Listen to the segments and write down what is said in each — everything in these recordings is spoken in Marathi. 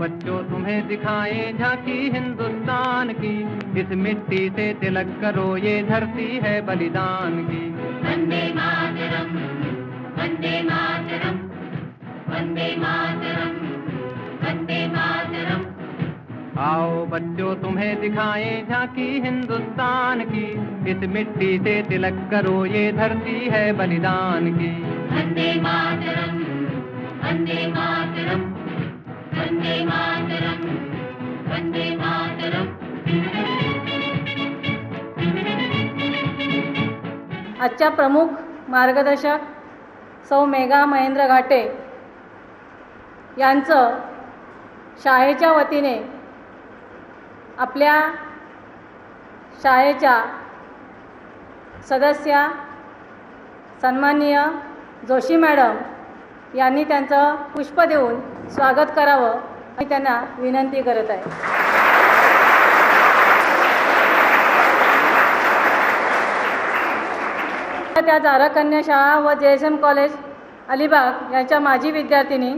बच्चों तुम्हें दिखाए झांकी हिंदुस्तान की, इस मिट्टी से तिलक करो ये धरती है बलिदान की। वंदे मातरम, वंदे मातरम, वंदे मातरम, वंदे मातरम। आओ बच्चों तुम्हें दिखाए झांकी हिंदुस्तान की, इस मिट्टी से तिलक करो ये धरती है बलिदान की। वंदे मातरम, वंदे मातरम, वंदे मातरम, वंदे मातरम। आजच्या प्रमुख मार्गदर्शक सौ मेघा महेंद्र घाटे यांचं शाळेच्या वतीने आपल्या शाळेच्या सदस्या सन्माननीय जोशी मॅडम यांनी त्यांचं पुष्प देऊन स्वागत करावं मी त्यांना विनंती करत आहे. त्या झारकन्या शाळा व JSM कॉलेज अलिबाग यांच्या माजी विद्यार्थिनी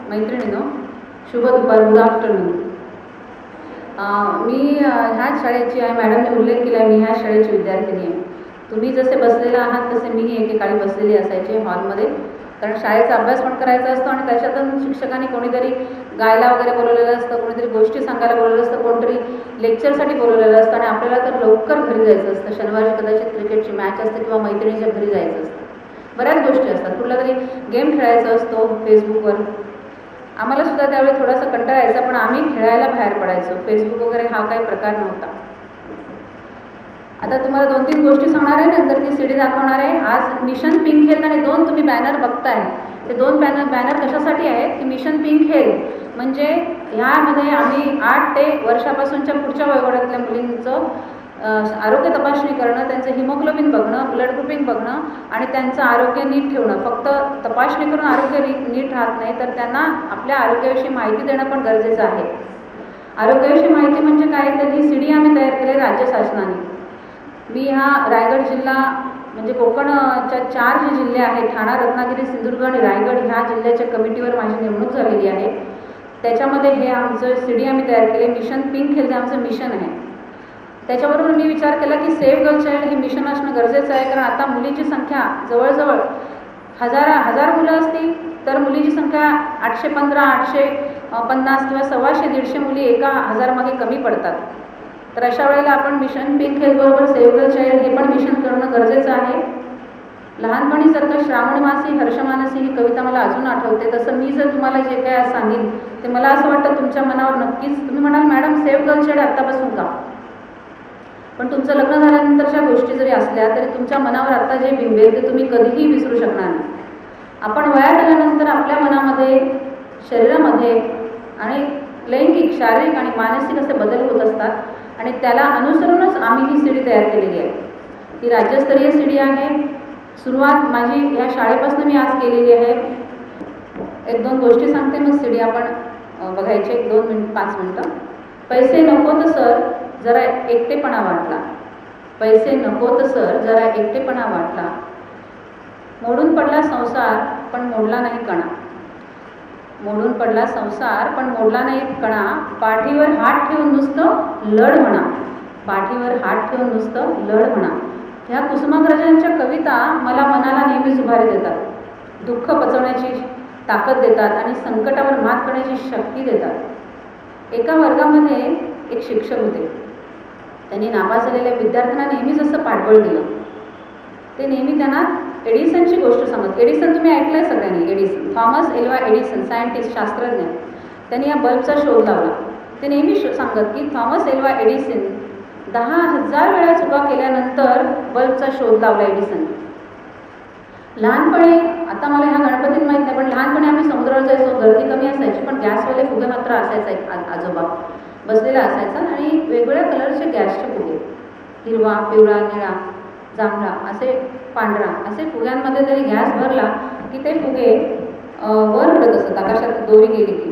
मैत्रिणींनो, शुभ दुपार, गुड आफ्टरनून. मी ह्याच शाळेची आहे. मॅडमने उल्लेख केला मी ह्या शाळेची विद्यार्थिनी आहे. तुम्ही जसे बसलेला आहात तसे मीही एकेकाळी बसलेली असायचे हॉलमध्ये, कारण शाळेचा अभ्यास पण करायचा असतो आणि त्याच्यातून शिक्षकांनी कोणीतरी गायला वगैरे बोलवलेलं असतं, कोणीतरी गोष्टी सांगायला बोलवलेलं असतं, कोणतरी लेक्चरसाठी बोलवलेलं असतं आणि आपल्याला तर लवकर घरी जायचं असतं. शनिवारी कदाचित क्रिकेटची मॅच असते किंवा मैत्रिणीच्या घरी जायचं असतं. बऱ्याच गोष्टी असतात. कुठला तरी गेम खेळायचा असतो फेसबुकवर. आम्हाला सुद्धा त्यावेळी थोडासा कंटाळा यायचा, पण आम्ही खेळायला बाहेर पडायचो. फेसबुक वगैरे हा काही प्रकार नव्हता. आता तुम्हाला 2-3 गोष्टी सांगणार आहे, नंतर ती CD दाखवणार आहे. आज मिशन पिंक हेल्थ आणि 2 तुम्ही बॅनर बघताय, ते 2 बॅनर कशासाठी आहेत की मिशन पिंक हेल्थ म्हणजे ह्यामध्ये आम्ही 8 ते वर्षापासूनच्या पुढच्या वयोगटातल्या मुलींचं आरोग्य तपासणी करणं, त्यांचं हिमोग्लोबिन बघणं, ब्लड ग्रुपिंग बघणं आणि त्यांचं आरोग्य नीट ठेवणं. फक्त तपासणी करून आरोग्य नीट राहत नाही, तर त्यांना आपल्या आरोग्याविषयी माहिती देणं पण गरजेचं आहे. आरोग्याविषयी माहिती म्हणजे काय, तर ही CD आम्ही तयार केली राज्य शासनाने. मी हा रायगड जिल्हा म्हणजे कोकणच्या 4 जे जिल्हे आहेत, ठाणा, रत्नागिरी, सिंधुदुर्ग आणि रायगड, ह्या जिल्ह्याच्या कमिटीवर माझी नेमणूक झालेली आहे. त्याच्यामध्ये हे आमचं CD आम्ही तयार केले. मिशन पिंक हेल्थ आमचं मिशन आहे. त्याच्याबरोबर मी विचार केला की सेव्ह गर्ल चाइल्ड हे मिशन असणं गरजेचं आहे, कारण आता मुलींची संख्या जवळजवळ हजार मुलं असतील तर मुलीची संख्या 815, 850 किंवा 125-150 मुली एका 1000 मागे कमी पडतात. तर अशा वेळेला आपण मिशन पिंक हेल्थ बरोबर सेव्ह गर्ल चाइल्ड हे पण मिशन करणं गरजेचं आहे. लहानपणी जर का श्रावण मासी हर्षमानसी ही कविता मला अजून आठवते, तसं मी जर तुम्हाला जे काय आज सांगेन ते मला असं वाटतं तुमच्या मनावर नक्कीच, तुम्ही म्हणाल मॅडम सेव्ह गर्ल चाइल्ड आत्तापासून का, पण तुमचं लग्न झाल्यानंतरच्या गोष्टी जरी असल्या तरी तुमच्या मनावर आता जे बिंबेल ते तुम्ही कधीही विसरू शकणार नाही. आपण वयात आल्यानंतर आपल्या मनामध्ये, शरीरामध्ये आणि लैंगिक, शारीरिक आणि मानसिक असे बदल होत असतात आणि त्याला अनुसरूनच आम्ही ही CD तयार केलेली आहे. ही राज्यस्तरीय CD आहे. सुरुवात माझी या शाळेपासून मी आज केलेली आहे. 1-2 गोष्टी सांगते, मग CD आपण बघायचे 5 मिनटं. पैसे नकोत सर जरा एकटेपणा वाटला, पैसे नकोत सर जरा एकटेपणा वाटला, मोडून पडला संसार पण मोडला नाही कणा, मोडून पडला संसार पण मोडला नाही कणा, पाठीवर हात ठेवून नुसतं लढ म्हणा, पाठीवर हात ठेवून नुसतं लढ म्हणा. ह्या कुसुमाग्रजांच्या कविता मला मनाला नेहमीच उभारी देतात, दुःख पचवण्याची ताकद देतात आणि संकटावर मात करण्याची शक्ती देतात. एका वर्गामध्ये एक शिक्षक होते. त्यांनी नापास झालेल्या विद्यार्थ्यांना नेहमीच असं पाठबळ दिलं. ते नेहमी त्यांना एडिसनची गोष्ट सांगत. एडिसन तुम्ही ऐकलंय सगळ्यांनी, Edison, Thomas Alva Edison, scientist, शास्त्रज्ञ. त्यांनी या बल्बचा शोध लावला. ते नेहमी सांगत की थॉमस एल्वा एडिसन 10,000 वेळा चुका केल्यानंतर बल्बचा शोध लावला एडिसन. लहानपणी, आता मला ह्या गणपतीत माहीत नाही, पण लहानपणी आम्ही समुद्रावर जायचो, गर्दी कमी असायची, पण गॅसवाले फुगे मात्र असायचा एक आजोबा बसलेला असायचा आणि वेगवेगळ्या कलरचे गॅसचे फुगे, हिरवा, पिवळा, निळा, जांभळा, असे पांढरा, असे फुग्यांमध्ये जरी गॅस भरला की ते फुगे वर उडत असत आकाशात दोरी गेली की.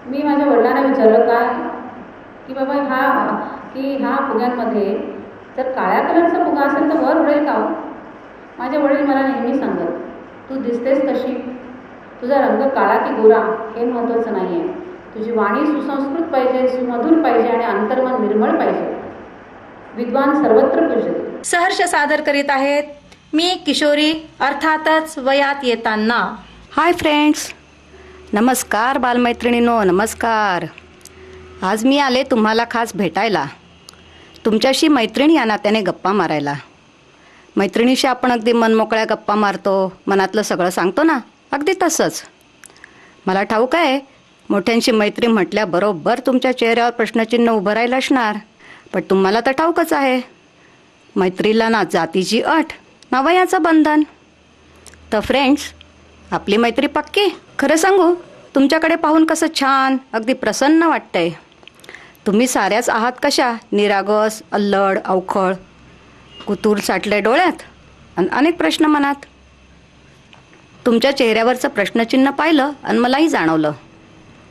मी माझ्या वडिलांना विचारलं काय की बाबा ह्या फुग्यांमध्ये जर काळ्या कलरचा फुगा असेल तर वर उडेल का? माझे वडील मला नेहमी सांगत, तू दिसतेस कशी, तुझा रंग काळा की गोरा हे महत्त्वाचं नाही आहे, तुझी वाणी सुसंस्कृत पाहिजे, सुमधुर पाहिजे आणि अंतर्मन निर्मळ पाहिजे. विद्वान सर्वत्र पूजते. सहर्ष सादर करीत आहेत मी किशोरी, अर्थातच वयात येताना. हाय फ्रेंड्स, नमस्कार बालमैत्रिणींनो, नमस्कार. आज मी आले तुम्हाला खास भेटायला, तुमच्याशी मैत्रिणी या नात्याने गप्पा मारायला. मैत्रिणीशी आपण अगदी मनमोकळ्या गप्पा मारतो, मनातलं सगळं सांगतो ना, अगदी तसंच. मला ठाऊक आहे, मोठ्यांशी मैत्री म्हटल्याबरोबर तुमच्या चेहऱ्यावर प्रश्नचिन्ह उभं राहिलं असणार, पण तुम्हाला तर ठाऊकच आहे, मैत्रीला ना जातीची अट ना वयाचं बंधन. तर फ्रेंड्स, आपली मैत्री पक्की. खरं सांगू, तुमच्याकडे पाहून कसं छान, अगदी प्रसन्न वाटतंय. तुम्ही साऱ्याच आहात कशा, निरागस, अल्लड, अवखळ, कुतूर साठले डोळ्यात आणि अनेक प्रश्न मनात. तुमच्या चेहऱ्यावरचं प्रश्नचिन्ह पाहिलं आणि मलाही जाणवलं.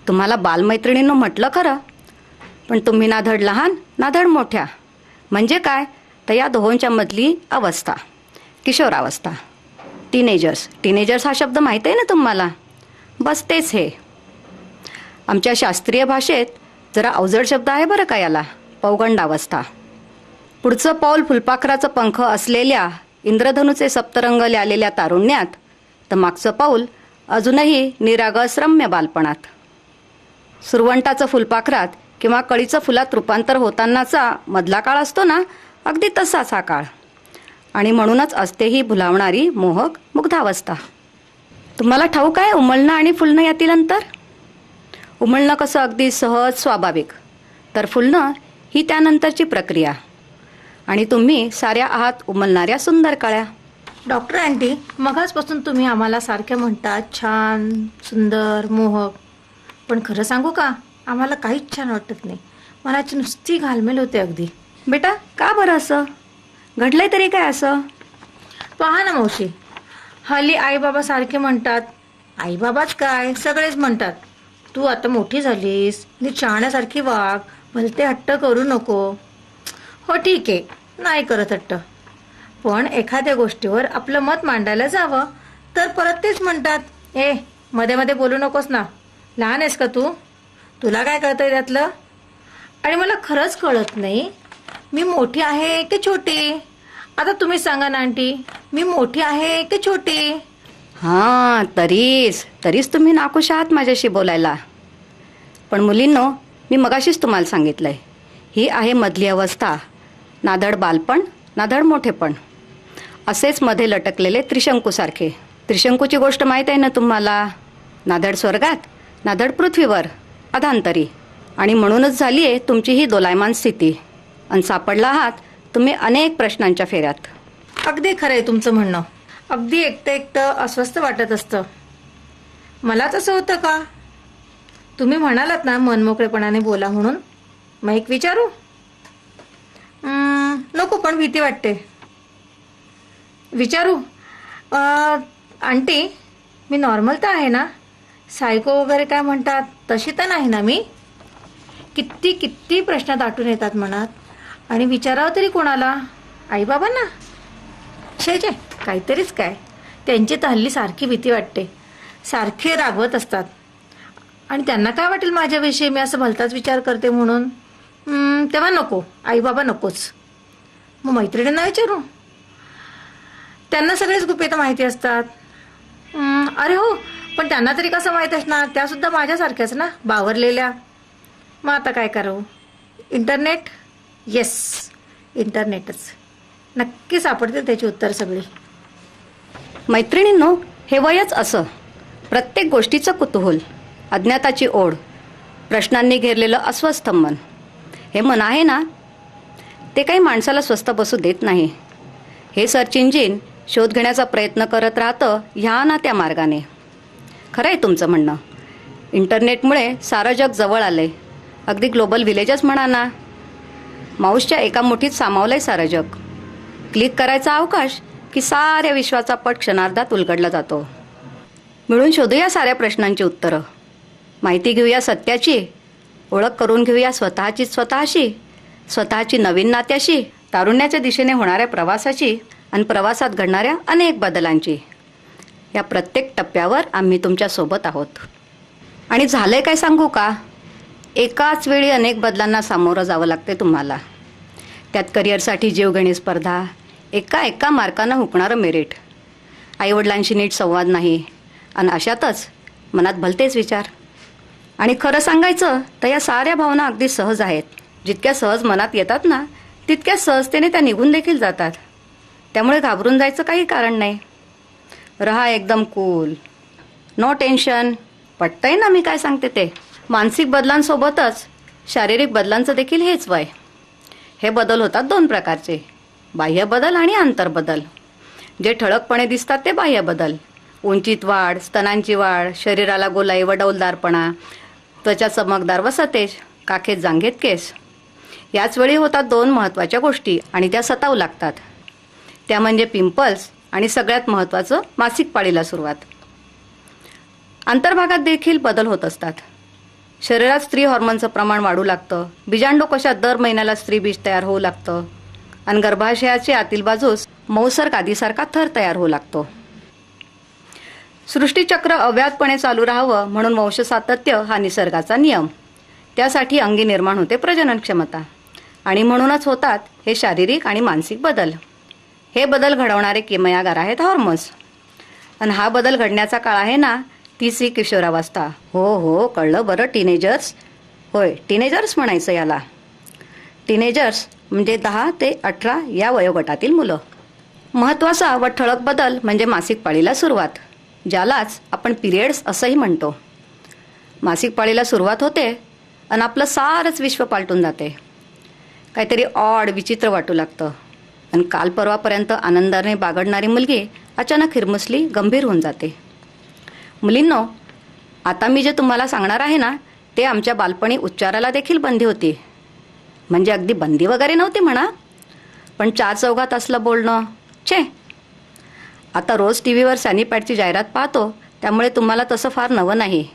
तुम्हाला बालमैत्रिणींनो म्हटलं खरं, पण तुम्ही ना धड लहान ना धड मोठ्या. म्हणजे काय तर या दोहोंच्या मधली अवस्था, किशोरावस्था, टीनेजर्स हा शब्द माहीत आहे ना तुम्हाला. बस तेच हे. आमच्या शास्त्रीय भाषेत जरा अवजड शब्द आहे बरं का याला, पौगंडावस्था. पुढचं पाऊल फुलपाखराचं पंख असलेल्या इंद्रधनुचे सप्तरंग ल्यालेल्या तारुण्यात, तर मागचं पाऊल अजूनही निरागस रम्य बालपणात. सुरवंटाचं फुलपाखरात किंवा कळीचं फुलात रूपांतर होतानाचा मधला काळ असतो ना, अगदी तसाच हा काळ. आणि म्हणूनच असते ही भुलावणारी मोहक मुग्धावस्था. तुम्हाला ठाऊक आहे उमलणं आणि फुलणं यातील अंतर? उमलणं कसं अगदी सहज स्वाभाविक, तर फुलणं ही त्यानंतरची प्रक्रिया. आणि तुम्ही साऱ्या आहात उमलणाऱ्या सुंदर कळ्या. डॉक्टर आंटी, मगाचपासून तुम्ही आम्हाला सारख्या म्हणतात छान, सुंदर, मोहक, पण खरं सांगू का, आम्हाला काहीच छान वाटत नाही. मनाची नुसती घालमेल होते अगदी. बेटा, का बरं असं घडलंय तरी काय असं? पहा ना मावशी, हल्ली आईबाबा सारखे म्हणतात. आईबाबाच काय, सगळेच म्हणतात, तू आता मोठी झालीस, नी शहाण्यासारखी वाग, भलते हट्ट करू नको. हो ठीक आहे, नाही करत हट्ट, पण एखाद्या गोष्टीवर आपलं मत मांडायला जावं तर परत तेच म्हणतात, ए मध्ये मध्ये बोलू नकोस ना, लहान आहेस का तू, तुला काय कळतंय त्यातलं. आणि मला खरंच कळत नाही, मी मोठी आहे की छोटी. आता तुम्ही सांगा ना आंटी, मी मोठी आहे की छोटी? हां, तरीच तुम्ही नाखुश आहात माझ्याशी बोलायला. पण मुलींनो, मी मगाशीच तुम्हाला सांगितलंय, ही आहे मधली अवस्था, नाधड बालपण नाधड मोठेपण. असेच मध्ये लटकलेले त्रिशंकूसारखे. त्रिशंकूची गोष्ट माहीत आहे ना तुम्हाला, नाधड स्वर्गात नाधड पृथ्वीवर, अधांतरी. आणि म्हणूनच झाली आहे तुमची ही दोलायमान स्थिती, आणि सापडला आहात तुम्ही अनेक प्रश्नांच्या फेऱ्यात. अगदी खरं आहे तुमचं म्हणणं. अगदी एकटं अस्वस्थ वाटत असतं. मला तसं होतं का? तुम्ही म्हणालात ना मनमोकळेपणाने बोला म्हणून, मग एक विचारू? नको, पण भीती वाटते. विचारू? आंटी, मी नॉर्मल तर आहे ना, सायको वगैरे काय म्हणतात तशी तर नाही ना मी? किती प्रश्न दाटून येतात मनात, आणि विचारावं तरी कोणाला? आईबाबांना? छे, काहीतरीच काय, त्यांची तर हल्ली सारखी भीती वाटते, सारखे रागवत असतात. आणि त्यांना काय वाटेल माझ्याविषयी, मी असं भलताच विचार करते म्हणून. तेव्हा नको, आईबाबा नकोच. मग मैत्रिणींना विचारू? त्यांना सगळेच गुपित तर माहिती असतात. अरे हो, पण त्यांना तरी कसं माहीत असणार, त्या सुद्धा माझ्यासारख्याच ना, बावरलेल्या. मग आता काय करू? इंटरनेट? येस, इंटरनेटच. नक्की सापडतील त्याची उत्तर सगळी. मैत्रिणींनो, हे वयच असं, प्रत्येक गोष्टीचं कुतूहल, अज्ञाताची ओढ, प्रश्नांनी घेरलेलं अस्वस्थ मन. हे मन आहे ना, ते काही माणसाला स्वस्थ बसू देत नाही. हे सर्च इंजिन शोध घेण्याचा प्रयत्न करत राहतं ह्या ना त्या मार्गाने. खरं आहे तुमचं म्हणणं. इंटरनेटमुळे सारं जग जवळ आलं आहे. अगदी ग्लोबल व्हिलेजच म्हणा ना. माऊसच्या एका मुठीत सामावलं आहे सारं जग. क्लिक करायचा अवकाश की साऱ्या विश्वाचा पट क्षणार्धात उलगडला जातो. मिळून शोधूया साऱ्या प्रश्नांची उत्तरं. माहिती घेऊया सत्याची, ओळख करून घेऊया स्वतःची स्वतःची नवीन नात्याशी, तारुण्याच्या दिशेने होणाऱ्या प्रवासाची आणि प्रवासात घडणाऱ्या अनेक बदलांची. या प्रत्येक टप्प्यावर आम्ही तुमच्यासोबत आहोत. आणि झालंय काय सांगू का, एकाच वेळी अनेक बदलांना सामोरं जावं लागते तुम्हाला. त्यात करिअरसाठी जीवघेणी स्पर्धा, एका मार्कानं हुकणारं मेरिट, आईवडिलांशी नीट संवाद नाही, आणि अशातच मनात भलतेच विचार. आणि खरं सांगायचं तर या साऱ्या भावना अगदी सहज आहेत. जितक्या सहज मनात येतात ना, तितक्या सहजतेने त्या निघून देखील जातात. त्यामुळे घाबरून जायचं काही कारण नाही. रहा एकदम कूल, नो टेन्शन. पटतंय ना मी काय सांगते ते. मानसिक बदलांसोबतच शारीरिक बदलांचं देखील हेच वय. हे बदल होतात दोन प्रकारचे, बाह्य बदल आणि आंतरबदल. जे ठळकपणे दिसतात ते बाह्य बदल. उंचीत वाढ, स्तनांची वाढ, शरीराला गोलाई व डौलदारपणा, त्वचा चमकदार व सतेज, काखेत जांघेत केस. याच वेळी होतात दोन महत्त्वाच्या गोष्टी आणि त्या सतावू लागतात. त्या म्हणजे पिंपल्स आणि सगळ्यात महत्त्वाचं मासिक पाळीला सुरुवात. अंतर्भागात देखील बदल होत असतात. शरीरात स्त्री हॉर्मोनचं प्रमाण वाढू लागतं. बीजांडू कोशात दर महिन्याला स्त्री बीज तयार होऊ लागतं आणि गर्भाशयाच्या आतील बाजूस मौसर गादीसारखा थर तयार होऊ लागतो. सृष्टीचक्र अव्याहतपणे चालू राहावं म्हणून वंश सातत्य हा निसर्गाचा नियम. त्यासाठी अंगी निर्माण होते प्रजनन क्षमता आणि म्हणूनच होतात हे शारीरिक आणि मानसिक बदल. हे बदल घडवणारे किमयागार आहेत हॉर्मोन्स. आणि हा बदल घडण्याचा काळ आहे ना, ती किशोरावस्था. हो कळलं बरं, टीनेजर्स. होय, टीनेजर्स म्हणायचं याला. टीनेजर्स म्हणजे 10 ते 18 या वयोगटातील मुलं. महत्त्वाचा व ठळक बदल म्हणजे मासिक पाळीला सुरुवात, ज्यालाच आपण पिरियड्स असंही म्हणतो. मासिक पाळीला सुरुवात होते आणि आपलं सारंच विश्व पालटून जाते. काहीतरी ऑड विचित्र वाटू लागतं आणि काल परवापर्यंत आनंदाने बागडणारी मुलगी अचानक हिरमुसली गंभीर होऊन जाते. मुलींनो, आता मी जे तुम्हाला सांगणार आहे ना, ते आमच्या बालपणी उच्चाराला देखील बंदी होती. म्हणजे अगदी बंदी वगैरे नव्हती म्हणा, पण 4 चौघात असलं बोलणं छे. आता रोज टी व्हीवर सॅनीपॅडची जाहिरात पाहतो, त्यामुळे तुम्हाला तसं फार नवं नाही.